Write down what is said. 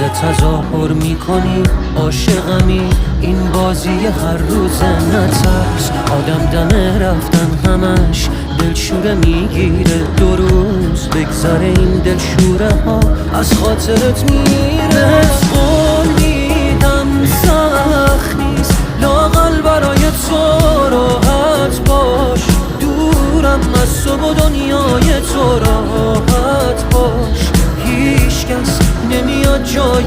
تظاهر میکنی عاشقمی، این بازی هر روز نترس. آدم دم رفتن همش دلشوره میگیره، 2 روز بگذره این دلشوره ها از خاطرت میره. قول میدم سخت نیست لااقل برای تو راحت باش، دورم از تو و دنیای تو راحت باش. هیچ کس نمیاد جای